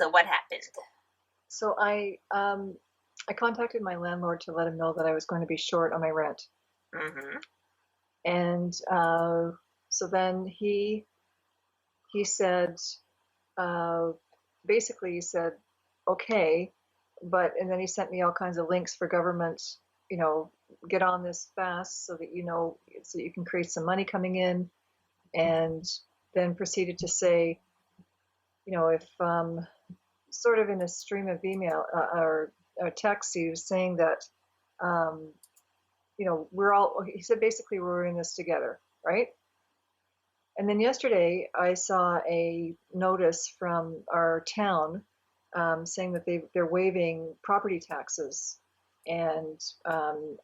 So what happened? So I contacted my landlord to let him know that I was going to be short on my rent. Mm-hmm. And so then he said, uh, basically he said, okay, but and then he sent me all kinds of links for government, you know, get on this fast so that so you can create some money coming in, and then proceeded to say, if sort of in a stream of email or text, he was saying that, um, he said basically we're in this together, right? And then yesterday I saw a notice from our town saying that they're waiving property taxes and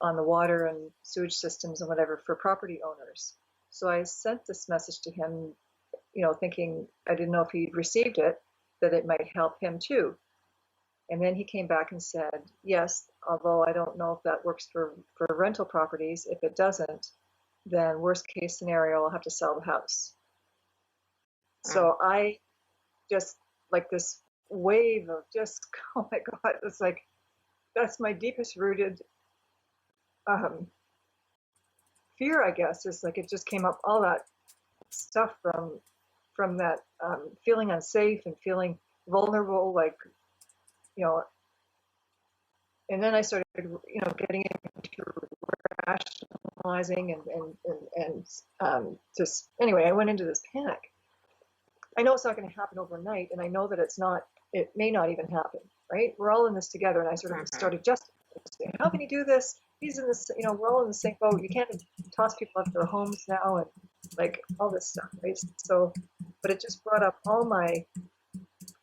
on the water and sewage systems and whatever for property owners. So I sent this message to him, thinking I didn't know if he'd received it, that it might help him too. And then he came back and said, yes, although I don't know if that works for rental properties. If it doesn't, then worst case scenario, I'll have to sell the house. Mm. So I just like this wave of just, oh my God, it's like, that's my deepest rooted um, fear, I guess. It's like it just came up, all that stuff from that feeling unsafe and feeling vulnerable, like, you know, and then I started, getting into rationalizing and just, anyway, I went into this panic. I know it's not going to happen overnight, and I know that it may not even happen, right? We're all in this together, and I sort of Mm-hmm. started justifying, how can you do this? He's in this, we're all in the same boat. You can't toss people out of their homes now, and like all this stuff, right? So, but it just brought up all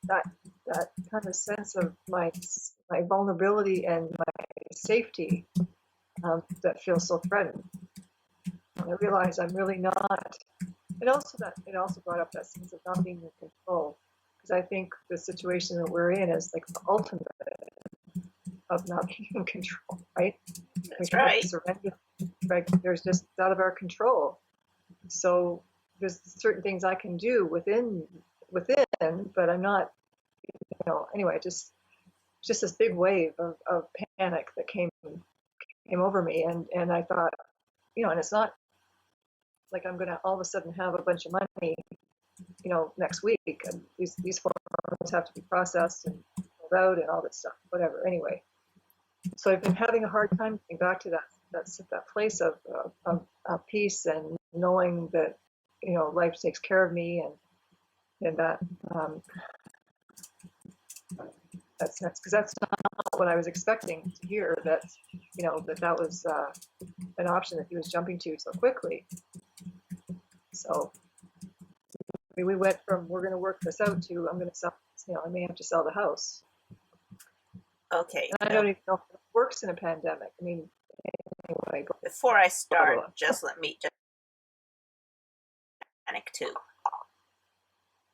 that that kind of sense of my vulnerability and my safety that feels so threatened. And I realize I'm really not. And also that it also brought up that sense of not being in control, because I think the situation that we're in is like the ultimate of not being in control, right? We That's can like right. surrender, right? There's just it's out of our control. So there's certain things I can do within, but I'm not, anyway, just this big wave of panic that came over me, and I thought, and it's not like I'm gonna all of a sudden have a bunch of money, next week. And these forms have to be processed and filled out and all that stuff, whatever. Anyway, so I've been having a hard time getting back to that place of peace and knowing that, life takes care of me, and that that's because that's not what I was expecting to hear, that that was an option that he was jumping to so quickly. So we went from we're going to work this out to I'm going to sell, I may have to sell the house. Okay. And I don't even know if it works in a pandemic. I mean, anyway, Before I blah, blah, start, blah. just let me just panic too.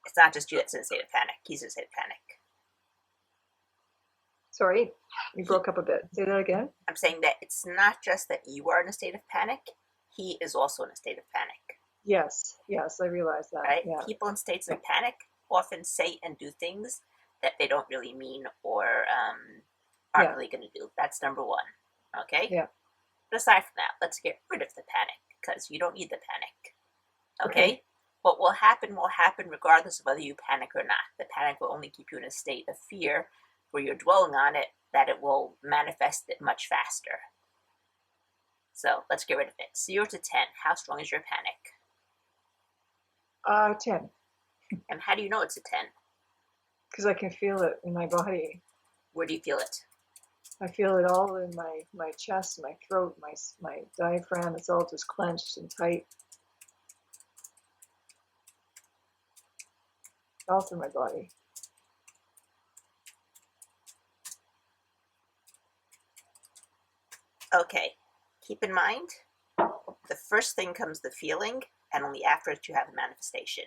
It's not just you that's in a state of panic. He's in a state of panic. Sorry, you broke up a bit. Say that again. I'm saying that it's not just that you are in a state of panic. He is also in a state of panic. Yes, I realize that. Right? Yeah. People in states of panic often say and do things that they don't really mean or aren't really going to do. That's number one. Okay? Yeah. But aside from that, let's get rid of the panic, because you don't need the panic. Okay? What will happen regardless of whether you panic or not. The panic will only keep you in a state of fear where you're dwelling on it, that it will manifest it much faster. So let's get rid of it. 0 to 10, how strong is your panic? 10. And how do you know it's a 10? Because I can feel it in my body. Where do you feel it? I feel it all in my chest, my throat, my diaphragm. It's all just clenched and tight. All through my body. Okay, keep in mind, the first thing comes the feeling, and only after it you have the manifestation.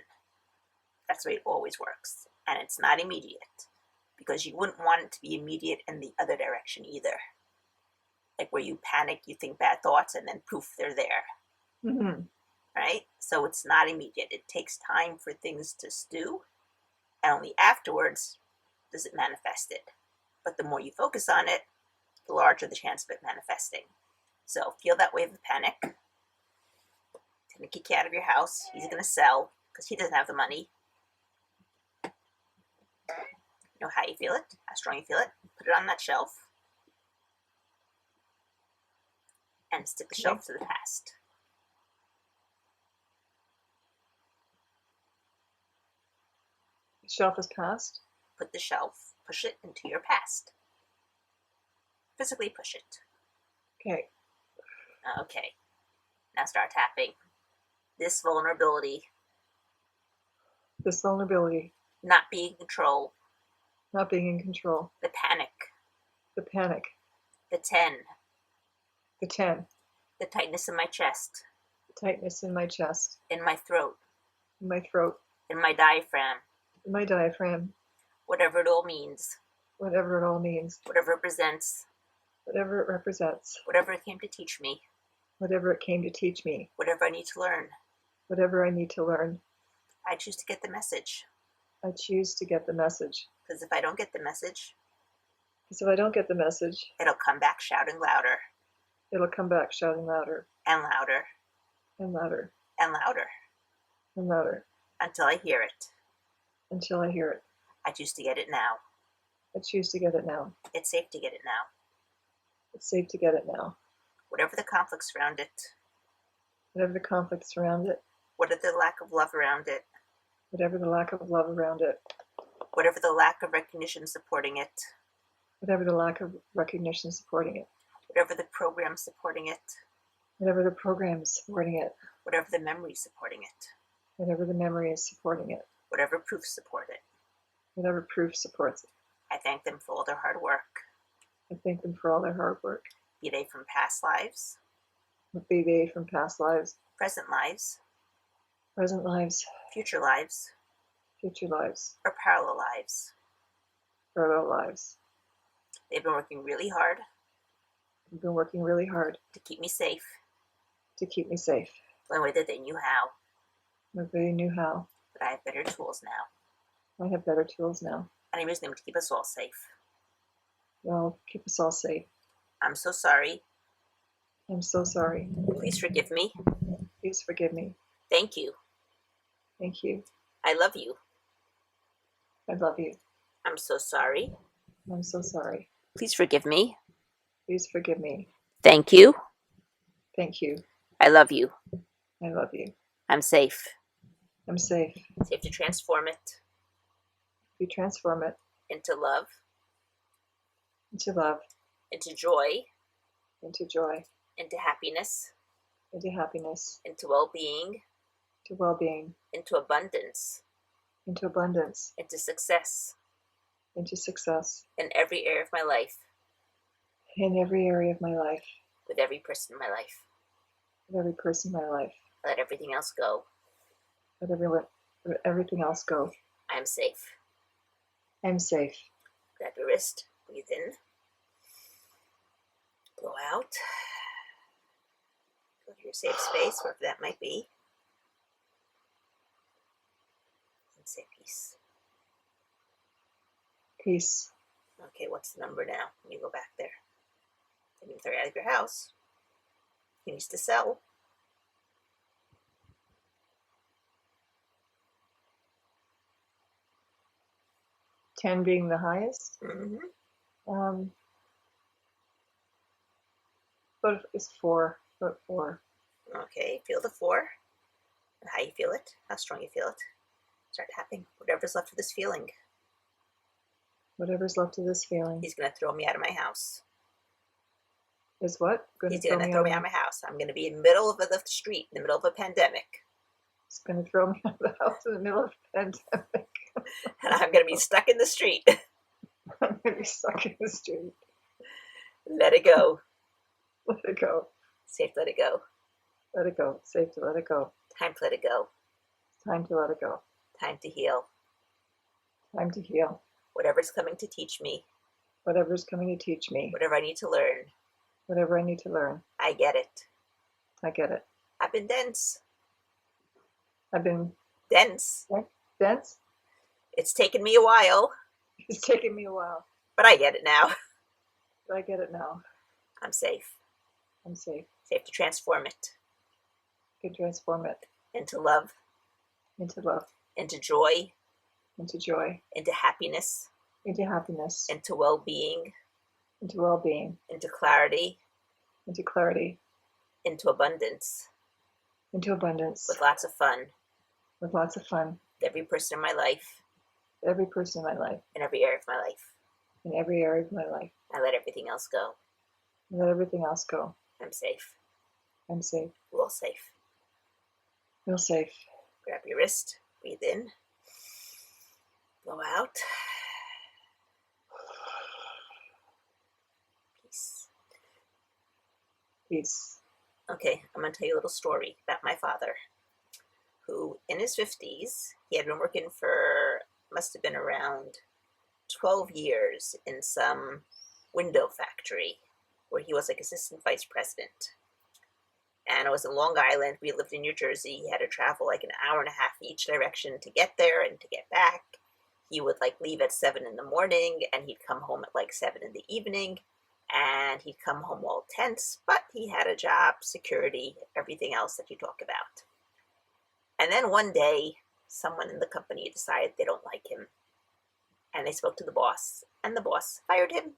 That's the way it always works. And it's not immediate, because you wouldn't want it to be immediate in the other direction either. Like where you panic, you think bad thoughts, and then poof, they're there. Mm-hmm. Right? So it's not immediate. It takes time for things to stew, and only afterwards does it manifest it. But the more you focus on it, the larger the chance of it manifesting. So feel that wave of panic. It's going to kick you out of your house. He's going to sell because he doesn't have the money. You know how you feel it, how strong you feel it. Put it on that shelf. And stick the shelf to the past. The shelf is past. Put the shelf, push it into your past. Physically push it. Okay. Okay. Now start tapping. This vulnerability. This vulnerability. Not being in control. Not being in control. The panic. The panic. The 10. The 10. The tightness in my chest. The tightness in my chest. In my throat. In my throat. In my diaphragm. In my diaphragm. Whatever it all means. Whatever it all means. Whatever it represents. Whatever it represents. Whatever it came to teach me. Whatever it came to teach me. Whatever I need to learn. Whatever I need to learn. I choose to get the message. I choose to get the message. Because if I don't get the message, it'll come back shouting louder. It'll come back shouting louder. And louder. And louder. And louder. And louder. Until I hear it. Until I hear it. I choose to get it now. I choose to get it now. It's safe to get it now. It's safe to get it now. Whatever the conflicts around it. Whatever the conflicts around it. Whatever the lack of love around it. Whatever the lack of love around it. Whatever the lack of recognition supporting it. Whatever the lack of recognition supporting it. Whatever the program supporting it. Whatever the program is supporting it. Whatever the memory supporting it. Whatever the memory is supporting it. Whatever proof support it. Whatever proof supports it. I thank them for all their hard work. I thank them for all their hard work. Be they from past lives. Be they from past lives. Present lives. Present lives. Future lives. Future lives. Or parallel lives. Parallel lives. They've been working really hard. They've been working really hard. To keep me safe. To keep me safe. In a way that they knew how. Nobody knew how. But I have better tools now. I have better tools now. And I'm using them to keep us all safe. Well, keep us all safe. I'm so sorry. I'm so sorry. Please forgive me. Please forgive me. Thank you. Thank you. I love you. I love you. I'm so sorry. I'm so sorry. Please forgive me. Please forgive me. Thank you. Thank you. I love you. I love you. I'm safe. I'm safe. Safe to transform it. You transform it into love. into love. Into joy. Into joy. Into happiness. Into happiness. Into well-being. To well-being. Into abundance. Into abundance. Into success. Into success. In every area of my life. In every area of my life. With every person in my life. With every person in my life. Let everything else go. Let everything else go. I am safe. I'm safe. Grab your wrist. Breathe in. Blow out. Go to your safe space, wherever that might be. And say peace. Peace. Okay, what's the number now? When you go back there. Then you throw it out of your house. He needs to sell. Ten being the highest. Mm-hmm. But it's 4. But 4. Okay, feel the 4. And how you feel it. How strong you feel it. Start tapping. Whatever's left of this feeling. Whatever's left of this feeling. He's going to throw me out of my house. Is what? He's going to throw me out of my house. I'm going to be in the middle of the street, in the middle of a pandemic. He's going to throw me out of the house in the middle of a pandemic. And I'm going to be stuck in the street. I'm going to be stuck in the street. Let it go. Let it go. Safe to let it go. Let it go. Safe to let it go. Time to let it go. Time to let it go. Time to heal. Time to heal. Whatever's coming to teach me. Whatever's coming to teach me. Whatever I need to learn. Whatever I need to learn. I get it. I get it. I've been dense. I've been dense. dense. It's taken me a while. It's taken me a while, But I get it now. but I get it now. I'm safe. I'm safe. Safe to transform it Can transform it into love, into love, into joy, into joy, into happiness, into happiness, into well-being, into well-being, into clarity, into clarity, into abundance, into abundance, with lots of fun, with lots of fun. with every person in my life, Every person in my life, in every area of my life. in every area of my life. I let everything else go. Let everything else go. I'm safe. I'm safe. We're all safe. Feel safe. Grab your wrist, breathe in, blow out. Peace. Peace. Okay, I'm going to tell you a little story about my father, who in his 50s, he had been working for, must have been around 12 years in some window factory where he was like assistant vice president. And it was in Long Island. We lived in New Jersey. He had to travel like an hour and a half each direction to get there and to get back. He would like leave at 7 in the morning and he'd come home at like 7 in the evening. And he'd come home all tense, but he had a job, security, everything else that you talk about. And then one day, someone in the company decided they don't like him. And they spoke to the boss, and the boss fired him.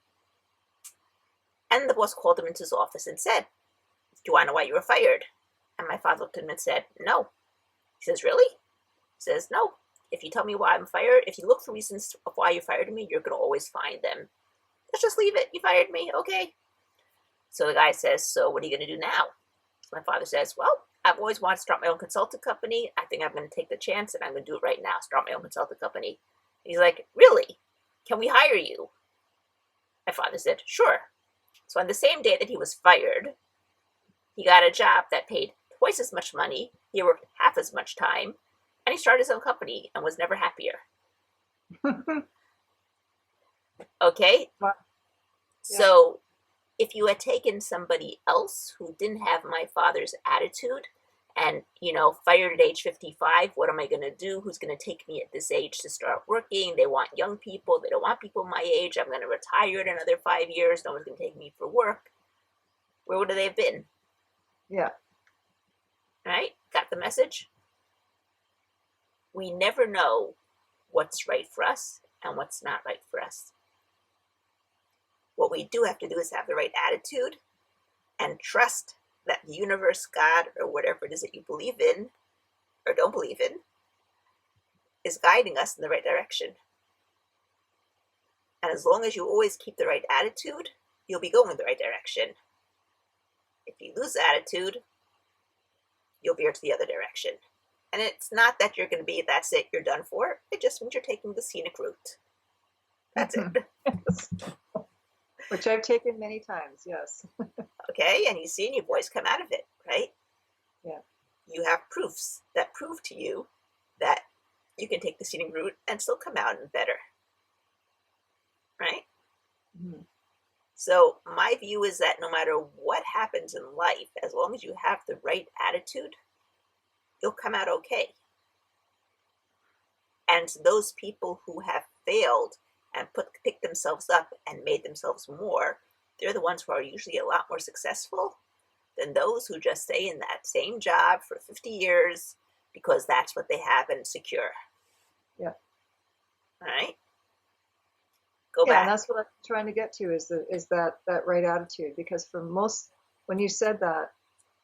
And the boss called him into his office and said, "Do you want to know why you were fired?" And my father looked at him and said, "No." He says, "Really?" He says, "No. If you tell me why I'm fired, if you look for reasons of why you fired me, you're going to always find them. Let's just leave it. You fired me. Okay." So the guy says, "So what are you going to do now?" So my father says, "Well, I've always wanted to start my own consulting company. I think I'm going to take the chance and I'm going to do it right now, start my own consulting company." He's like, "Really? Can we hire you?" My father said, "Sure." So on the same day that he was fired, he got a job that paid twice as much money. He worked half as much time, and he started his own company and was never happier. Okay? Yeah. So if you had taken somebody else who didn't have my father's attitude and, fired at age 55, what am I going to do? Who's going to take me at this age to start working? They want young people. They don't want people my age. I'm going to retire in another 5 years. No one's going to take me for work. Where would they have been? Yeah. Right? Got the message? We never know what's right for us and what's not right for us. What we do have to do is have the right attitude and trust that the universe, God, or whatever it is that you believe in or don't believe in is guiding us in the right direction. And as long as you always keep the right attitude, you'll be going in the right direction. If you lose attitude, you'll veer to the other direction. And it's not that you're going to be, that's it, you're done for. It just means you're taking the scenic route. That's it. Which I've taken many times, yes. Okay, and you see, and you've always come out of it, right? Yeah. You have proofs that prove to you that you can take the scenic route and still come out better, right? Mm-hmm. So my view is that no matter what happens in life, as long as you have the right attitude, you'll come out okay. And those people who have failed and picked themselves up and made themselves more, they're the ones who are usually a lot more successful than those who just stay in that same job for 50 years because that's what they have and secure. Yeah. All right. Go Yeah, back. and that's what I'm trying to get to is that right attitude. Because for most, when you said that,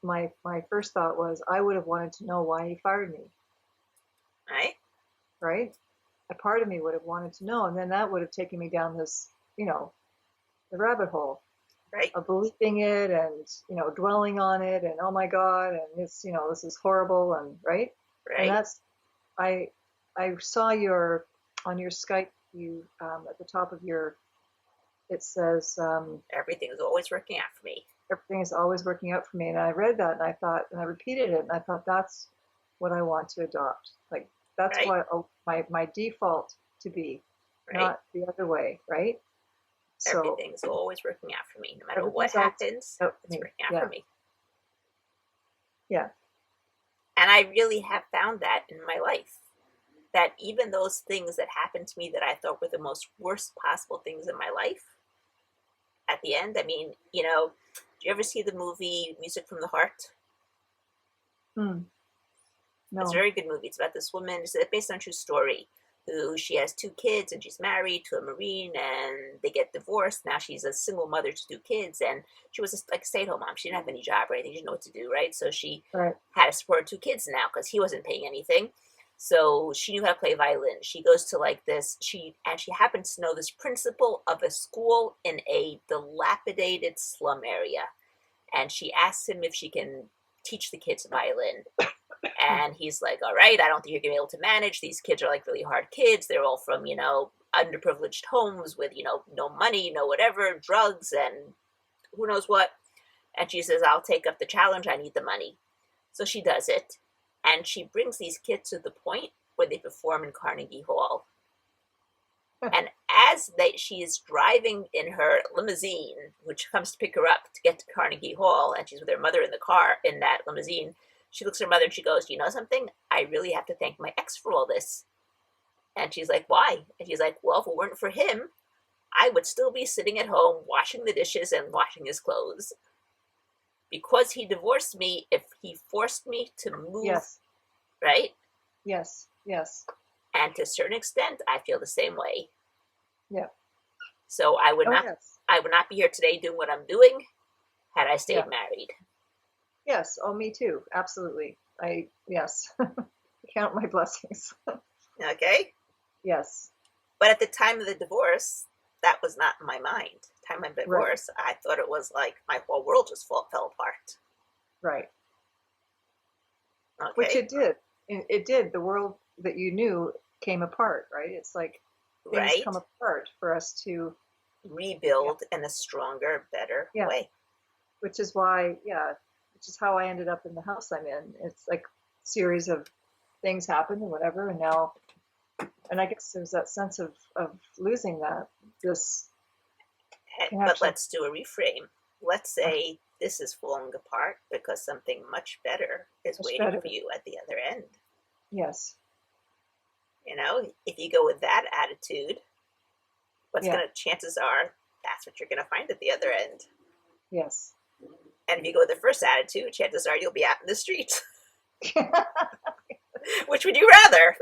my first thought was I would have wanted to know why he fired me. Right. Right. A part of me would have wanted to know, and then that would have taken me down this, the rabbit hole. Right. Of believing it and dwelling on it and oh my God and it's this is horrible and right. And that's I saw on your Skype you at the top of your it says everything is always working out for me. Everything is always working out for me, and I read that and I thought and I repeated it and I thought that's what I want to adopt. Like that's what my default to be, not the other way, right? So everything's always working out for me. No matter what happens, it's working out for me. Yeah. And I really have found that in my life. that even those things that happened to me that I thought were the most worst possible things in my life, at the end, I mean, do you ever see the movie Music from the Heart? Hmm. It's a No. very good movie. It's about this woman. It's based on a true story. Who she has two kids and she's married to a Marine and they get divorced. Now she's a single mother to two kids and she was like a stay-at-home mom. She didn't have any job or anything. She didn't know what to do, right? So she Right. had to support two kids now because he wasn't paying anything. So she knew how to play violin. She goes to like this. She happens to know this principal of a school in a dilapidated slum area, and she asks him if she can teach the kids violin. And he's like, all right, I don't think you're going to be able to manage. These kids are like really hard kids. They're all from, underprivileged homes with, no money, no whatever, drugs, and who knows what. And she says, I'll take up the challenge. I need the money. So she does it. And she brings these kids to the point where they perform in Carnegie Hall. And she is driving in her limousine, which comes to pick her up to get to Carnegie Hall, and she's with her mother in the car in that limousine, she looks at her mother and she goes, you know something? I really have to thank my ex for all this. And she's like, why? And she's like, well, if it weren't for him, I would still be sitting at home washing the dishes and washing his clothes. Because he divorced me, if he forced me to move, Yes. right? Yes. Yes. And to a certain extent, I feel the same way. Yeah. So I would not be here today doing what I'm doing had I stayed married. Yes. Oh, me too. Absolutely. Yes. Count my blessings. Okay? Yes. But at the time of the divorce, that was not in my mind. Time of divorce, I thought it was like my whole world just fell apart. Right. Okay? Which it did. It did. The world that you knew came apart, right? It's like things come apart for us to rebuild in a stronger, better way. Which is how I ended up in the house I'm in. It's like a series of things happened and whatever, and I guess there's that sense of losing this connection. But let's do a reframe. Let's say this is falling apart because something much better is waiting for you at the other end. Yes. If you go with that attitude, chances are that's what you're going to find at the other end. Yes. And if you go with the first attitude, chances are you'll be out in the streets. Which would you rather?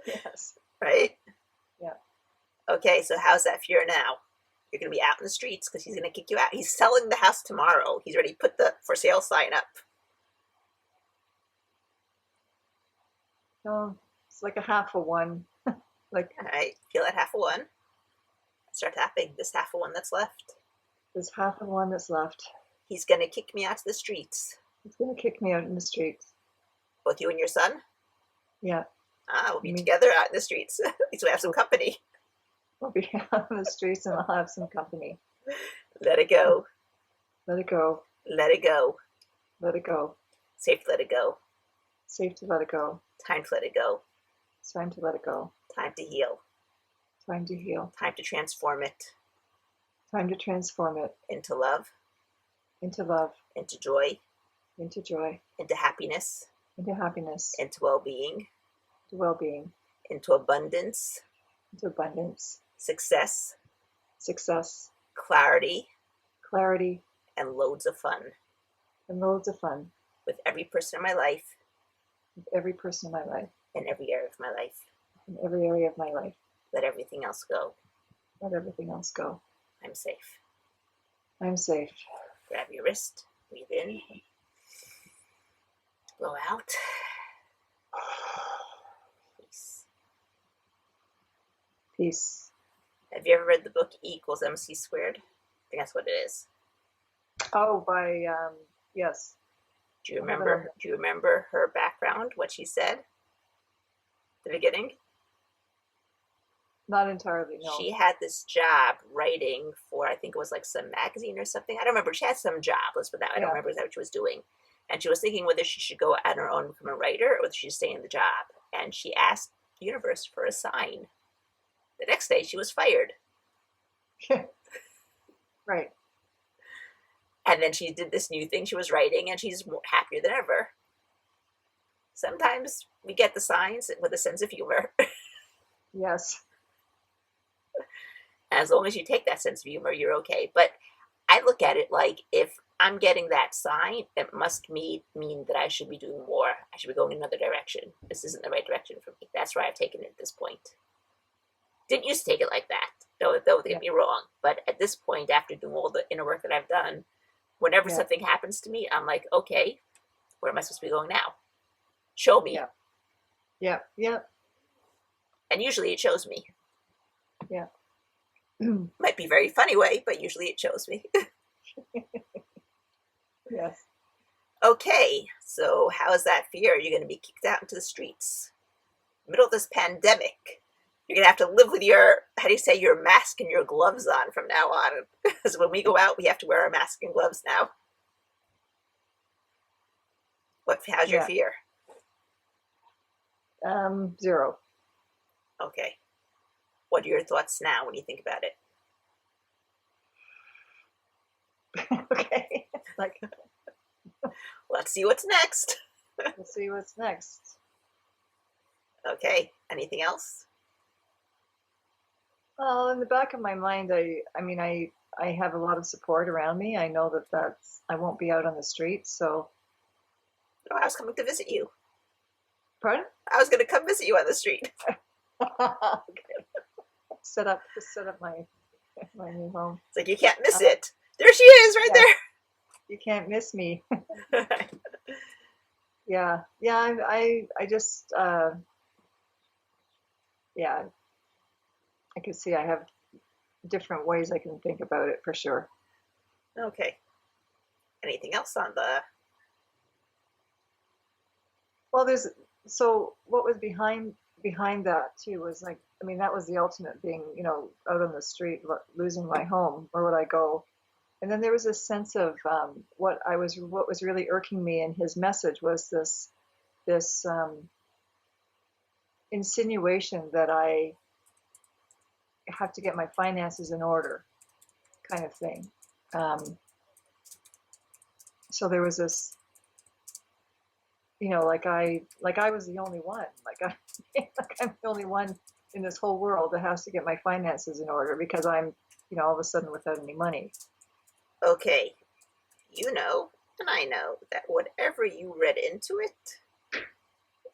Yes. Right? Yeah. Okay, so how's that fear now? You're going to be out in the streets because he's going to kick you out. He's selling the house tomorrow. He's already put the for sale sign up. No, it's like a half of one. Like, all right, feel that half of one. Start tapping this half of one that's left. There's half of one that's left. He's going to kick me out to the streets. He's going to kick me out in the streets. Both you and your son? Yeah. We'll be together out in the streets. At least we'll have some company. We'll be out in the streets and I'll have some company. Let it go. Let it go. Let it go. Let it go. Safe to let it go. Safe to let it go. Time to let it go. It's time to let it go. Time to heal. Time to heal. Time to transform it. Time to transform it. Into love. Into love. Into joy. Into joy. Into happiness. Into happiness. Into well-being. Into well-being. Into abundance. Into abundance. Success. Success. Clarity. Clarity. And loads of fun. And loads of fun. With every person in my life. With every person in my life. In every area of my life. In every area of my life. Let everything else go. Let everything else go. I'm safe. I'm safe. Grab your wrist. Breathe in. Blow out. Peace. Peace. Have you ever read the book E equals MC squared? I think that's what it is. Oh, yes. Do you remember her background, what she said? The beginning? Not entirely, no. She had this job writing for, I think it was like some magazine or something. I don't remember. She had some job. Let's put that. I don't remember exactly what she was doing. And she was thinking whether she should go out on her own and become a writer or whether she should stay in the job. And she asked the universe for a sign. The next day, she was fired. Right. And then she did this new thing she was writing, and she's happier than ever. Sometimes we get the signs with a sense of humor. Yes. As long as you take that sense of humor, you're okay. But I look at it like if I'm getting that sign, it must mean that I should be doing more. I should be going in another direction. This isn't the right direction for me. That's why I've taken it at this point. Didn't used to take it like that. Don't get me wrong. But at this point, after doing all the inner work that I've done, whenever something happens to me, I'm like, okay, where am I supposed to be going now? Show me. Yeah. And usually it shows me. Yeah. Might be a very funny way, but usually it shows me. Yes. Okay, so how is that for you? Are you going to be kicked out into the streets? Middle of this pandemic. You're going to have to live with your, how do you say, your mask and your gloves on from now on. Because when we go out, we have to wear our mask and gloves now. How's your fear? 0. Okay. What are your thoughts now when you think about it? Okay. Like, let's see what's next. Let's see what's next. Okay. Anything else? Well, in the back of my mind, I have a lot of support around me. I know that I won't be out on the streets, so. Oh, I was coming to visit you. Pardon? I was going to come visit you on the street. Okay. Set up my new home. It's like you can't miss it. There she is, right there. You can't miss me. Yeah. I just yeah. I can see I have different ways I can think about it for sure. Okay. Anything else on the? Well, so what was behind that too was like, I mean, that was the ultimate, being, out on the street, losing my home. Where would I go? And then there was a sense of what was really irking me in his message was this insinuation that I have to get my finances in order, kind of thing. So there was this, like I was the only one, like I'm the only one in this whole world that has to get my finances in order because I'm, all of a sudden without any money. Okay, and I know that whatever you read into it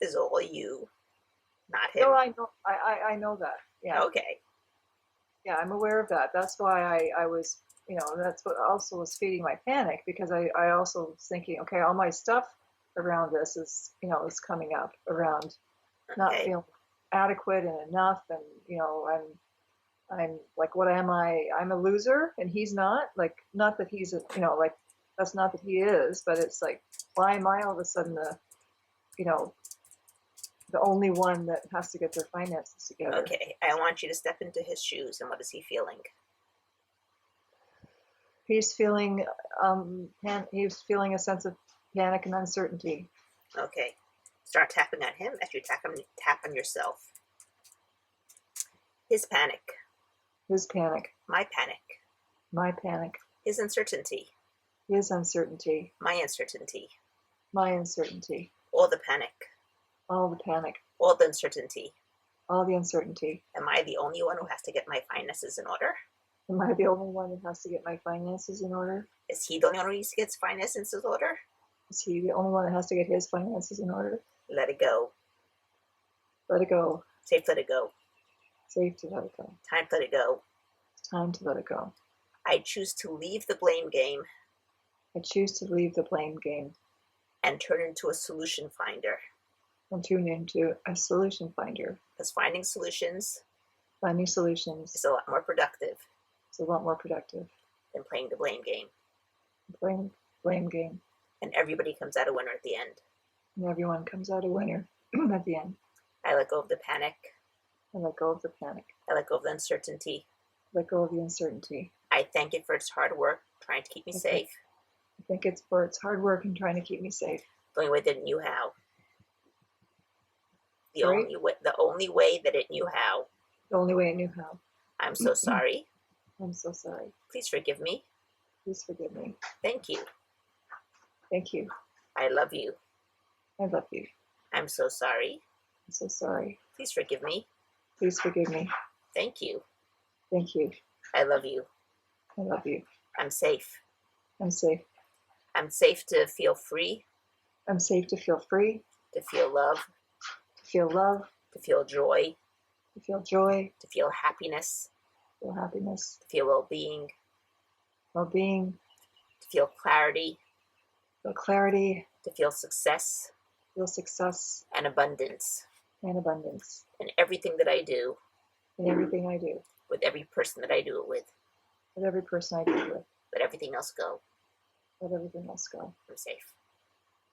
is all you, not him. No, I know. I know that. Yeah. Okay. Yeah, I'm aware of that. That's why I was, that's what also was feeding my panic, because I also was thinking, okay, all my stuff around this is, is coming up around not feeling adequate and enough, and I'm like, what am I? I'm a loser, and he's not. Like, not that he's like, that's not that he is, but it's like, why am I all of a sudden the only one that has to get their finances together? Okay, I want you to step into his shoes, and what is he feeling? He's feeling a sense of panic and uncertainty. Okay, start tapping on him as you tap on yourself. His panic. His panic. My panic. My panic. His uncertainty. His uncertainty. My uncertainty. My uncertainty. All the panic. All the panic. All the uncertainty. All the uncertainty. Am I the only one who has to get my finances in order? Am I the only one who has to get my finances in order? Is he the only one who needs to get his finances in order? Is he the only one that has to get his finances in order? Let it go. Let it go. Safe to let it go. Safe to let it go. Time to let it go. Time to let it go. I choose to leave the blame game. I choose to leave the blame game. And turn into a solution finder. And tune into a solution finder. Because finding solutions is a lot more productive. It's a lot more productive than playing the blame game. Blame game. And everybody comes out a winner at the end. And everyone comes out a winner at the end. I let go of the panic. I let go of the panic. I let go of the uncertainty. Let go of the uncertainty. I thank it for its hard work trying to keep me safe. I thank it for its hard work and trying to keep me safe. The only way that it knew how. The only way that it knew how. The only way it knew how. I'm so sorry. I'm so sorry. Please forgive me. Please forgive me. Thank you. Thank you. I love you. I love you. I'm so sorry. I'm so sorry. Please forgive me. Please forgive me. Thank you. Thank you. I love you. I love you. I'm safe. I'm safe. I'm safe to feel free, I'm safe to feel free, to feel love, to feel love, to feel joy, to feel joy, to feel happiness, to feel happiness, to feel well-being, well-being, to feel clarity, feel clarity, to feel success feel success and abundance and abundance in everything that I do, in everything I do, with every person that I do it with every person I do it with. let everything else go. Let everything else go. I'm safe.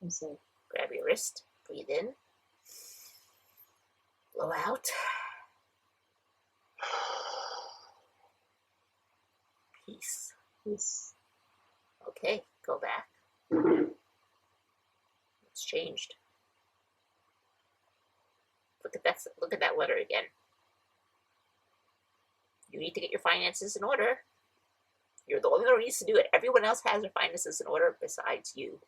I'm safe. Grab your wrist, breathe in, blow out. Peace. Peace. Okay, go back. It's changed. Look at that letter again. You need to get your finances in order. You're the only one who needs to do it. Everyone else has their finances in order besides you.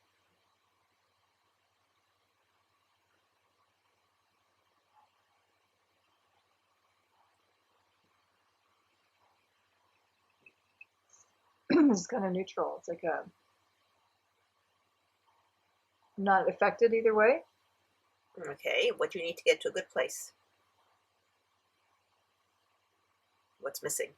It's kind of neutral. It's like not affected either way. Okay, what do you need to get to a good place? What's missing?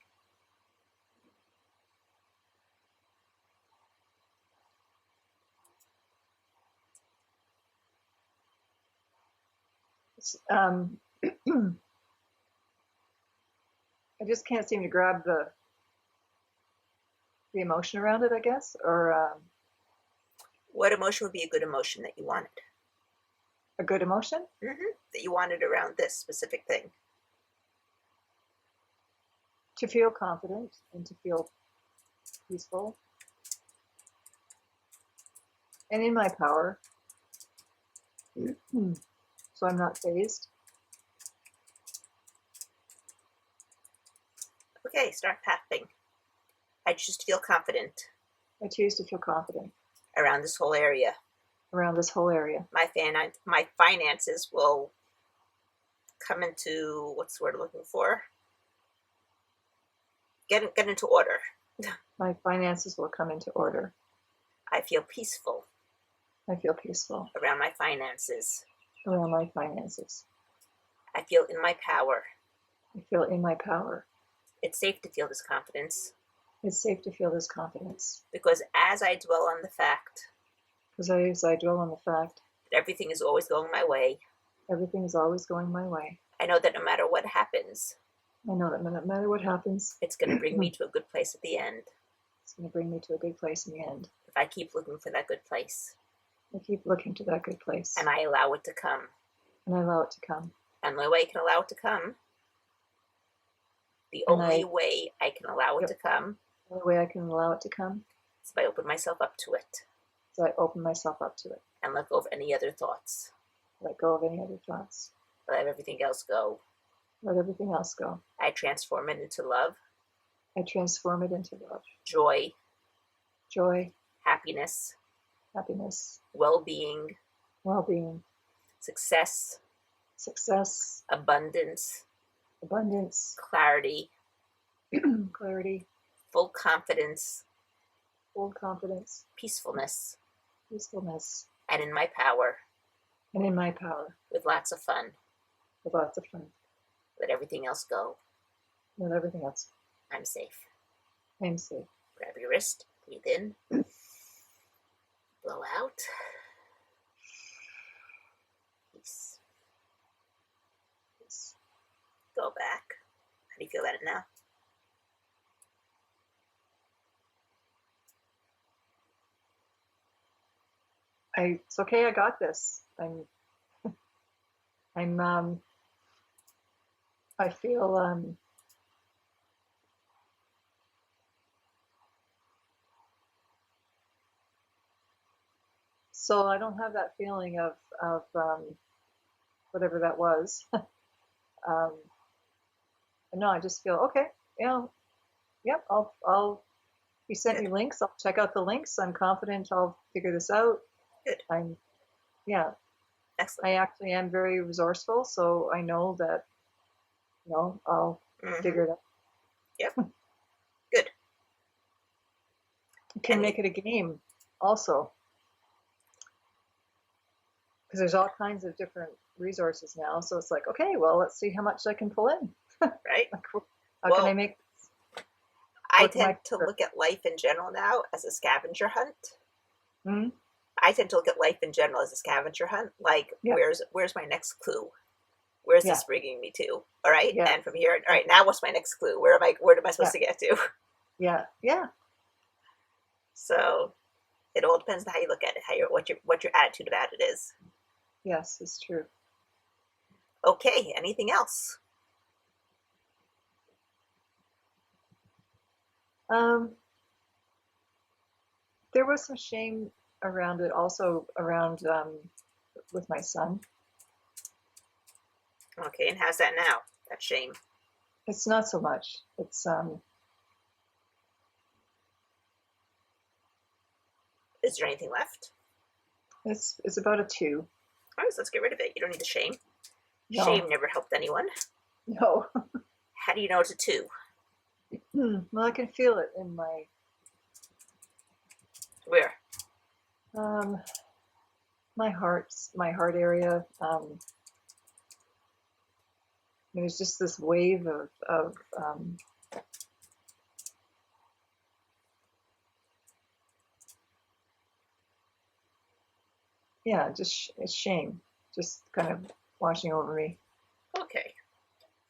I just can't seem to grab the emotion around it, I guess, or What emotion would be a good emotion that you wanted? a good emotion. That you wanted around this specific thing. To feel confident and to feel peaceful and in my power. So I'm not phased. Okay, start tapping. I just feel confident I choose to feel confident around this whole area. around this whole area. My finances will come into, what's the word I'm looking for? Get into order. My finances will come into order. I feel peaceful I feel peaceful around my finances. around my finances. I feel in my power. I feel in my power. It's safe to feel this confidence It's safe to feel this confidence because as I dwell on the fact because as I dwell on the fact that everything is always going my way, everything is always going my way. I know that no matter what happens, I know that no matter what happens, it's going to bring me to a good place at the end. it's going to bring me to a good place in the end. If I keep looking for that good place I keep looking to that good place and I allow it to come, and I allow it to come. and the only way I can allow it to come, the only way I can allow it to come The only way I can allow it to come is if I open myself up to it is I open myself up to it. and let go of any other thoughts. Let go of any other thoughts. Let everything else go. Let everything else go. I transform it into love, I transform it into love, joy, joy, happiness, happiness, well-being, well-being, success, success, abundance, abundance, clarity, clarity, full confidence, full confidence, peacefulness, peacefulness, and in my power, and in my power, with lots of fun. with lots of fun. Let everything else go. Let everything else. I'm safe. I'm safe. Grab your wrist, breathe in, blow out. Peace. Yes. Go back. How do you feel about it now? It's okay. I got this. I'm I feel so I don't have that feeling of whatever that was. No, I just feel okay. Yeah, yep. I'll. You sent me links. I'll check out the links. I'm confident I'll figure this out. Good. Yeah. Excellent. I actually am very resourceful, so I know that, I'll Mm-hmm. figure it out. Yep. Good. You can Any make it a game also, because there's all kinds of different resources now. So it's like, okay, well, let's see how much I can pull in. right? Like, how can I Well, make I work in my tend to favor? look at life in general now as a scavenger hunt. Hmm. I tend to look at life in general as a scavenger hunt. Like, Yeah, where's my next clue? Where's yeah, this bringing me to? All right, yeah, and from here, all yeah, right, now what's my next clue? Where am I supposed yeah, to get to? yeah, yeah. So it all depends on how you look at it, what your attitude about it is. Yes, it's true. Okay, anything else? Um, there was some shame around it, also around with my son. Okay, and how's that now? That shame. It's not so much. Is there anything left? It's about a two. All right, so let's get rid of it. You don't need the shame. No, Shame never helped anyone. no. How do you know it's a two? Well, I can feel it in my Where? um my heart area. There's just this wave of yeah, just it's shame, just kind of washing over me. Okay,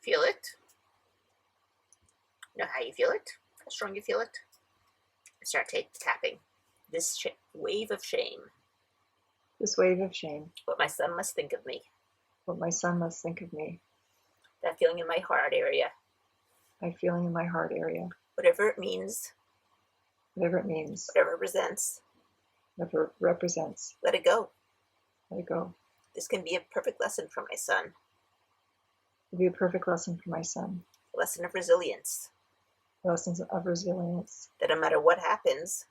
feel it. Know how you feel it? How strong you feel it? Start tapping. This wave of shame. This wave of shame. What my son must think of me. What my son must think of me. That feeling in my heart area. That feeling in my heart area. Whatever it means. Whatever it means. Whatever it represents. Whatever it represents. Let it go. Let it go. This can be a perfect lesson for my son. It'll be a perfect lesson for my son. A lesson of resilience. Lessons of resilience. That no matter what happens,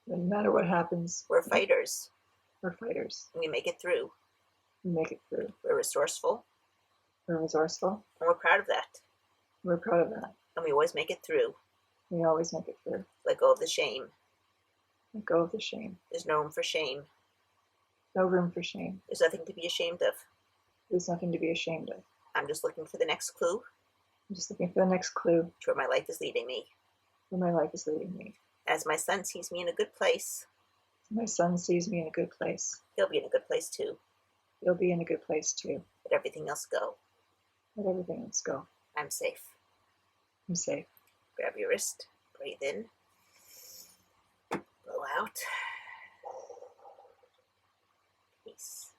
no matter what happens, we're fighters. We're fighters. And we make it through. We make it through. We're resourceful. We're resourceful. And we're proud of that. We're proud of that. And we always make it through. We always make it through. Let go of the shame. Let go of the shame. There's no room for shame. No room for shame. There's nothing to be ashamed of. There's nothing to be ashamed of. I'm just looking for the next clue. I'm just looking for the next clue. To where my life is leading me. Where my life is leading me. As my son sees me in a good place. My son sees me in a good place. He'll be in a good place too. He'll be in a good place too. Let everything else go. Let everything else go. I'm safe. I'm safe. Grab your wrist. Breathe in. Blow out. Peace.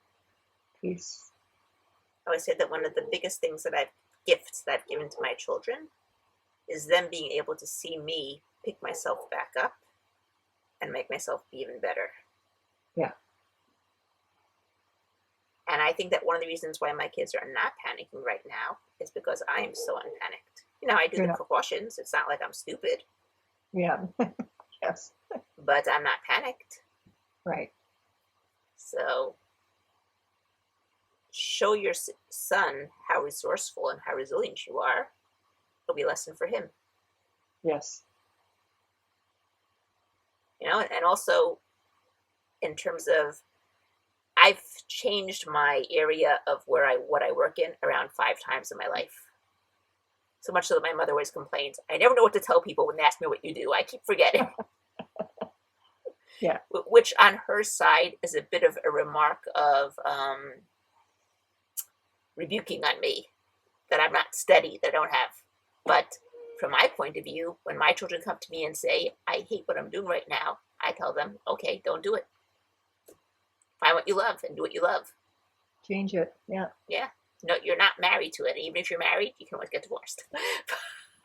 Peace. I always say that one of the biggest gifts that I've given to my children is them being able to see me pick myself back up and make myself be even better. Yeah. And I think that one of the reasons why my kids are not panicking right now is because I am so unpanicked. I do the precautions. It's not like I'm stupid. Yeah. Yes. But I'm not panicked. Right. So show your son how resourceful and how resilient you are. It'll be a lesson for him. Yes. And also in terms of, I've changed my area of what I work in around 5 times in my life. So much so that my mother always complains, I never know what to tell people when they ask me what you do. I keep forgetting. Yeah. Which on her side is a bit of a remark of rebuking on me that I'm not steady, that I don't have. But from my point of view, when my children come to me and say, I hate what I'm doing right now, I tell them, okay, don't do it. Find what you love and do what you love. Change it. Yeah. Yeah. No, you're not married to it. Even if you're married, you can always get divorced.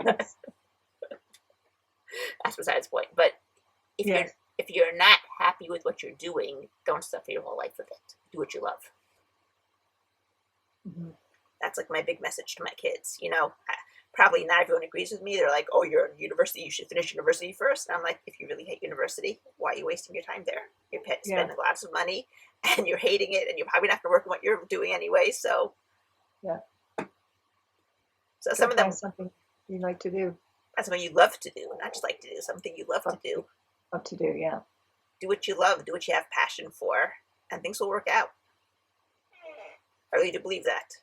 Yes. That's besides the point. But if you're not happy with what you're doing, don't suffer your whole life with it. Do what you love. Mm-hmm. That's like my big message to my kids. Probably not everyone agrees with me. They're like, oh, you're in university, you should finish university first. And I'm like, if you really hate university, why are you wasting your time there? You're spending lots of money. and you're hating it, and you're probably not going to work on what you're doing anyway. So, Yeah. so some Gotta of them, find something you like to do. that's something you love to do, not just like to do, something you love to do. Love to do, yeah. Do what you love, do what you have passion for, and things will work out. I really do believe that.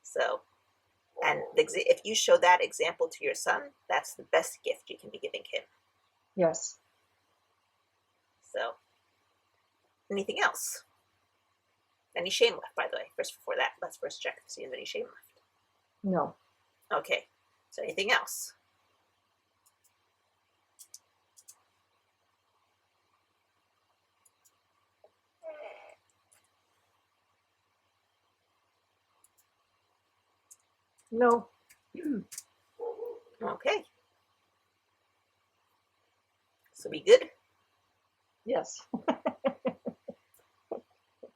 So, and if you show that example to your son, that's the best gift you can be giving him. Yes. So, anything else? Any shame left, by the way? First, before that, let's first check to see if any shame left. No. Okay. So, anything else? No. Okay. So, be good. Yes. All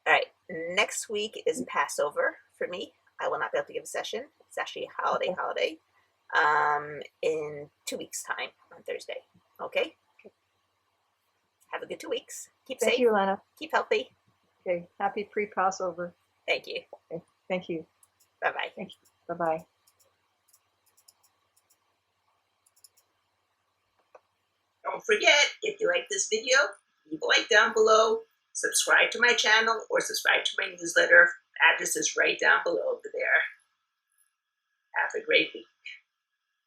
right. Next week is Passover for me. I will not be able to give a session. It's actually a holiday. In 2 weeks' time on Thursday. Okay. Have a good 2 weeks. Keep Thank safe. you, Lana. Keep healthy. Okay. Happy pre-Passover. Thank you. Okay. Thank you. Bye-bye. Thank you. Bye-bye. Don't forget, if you like this video, leave a like down below, subscribe to my channel, or subscribe to my newsletter. The address is right down below over there. Have a great week.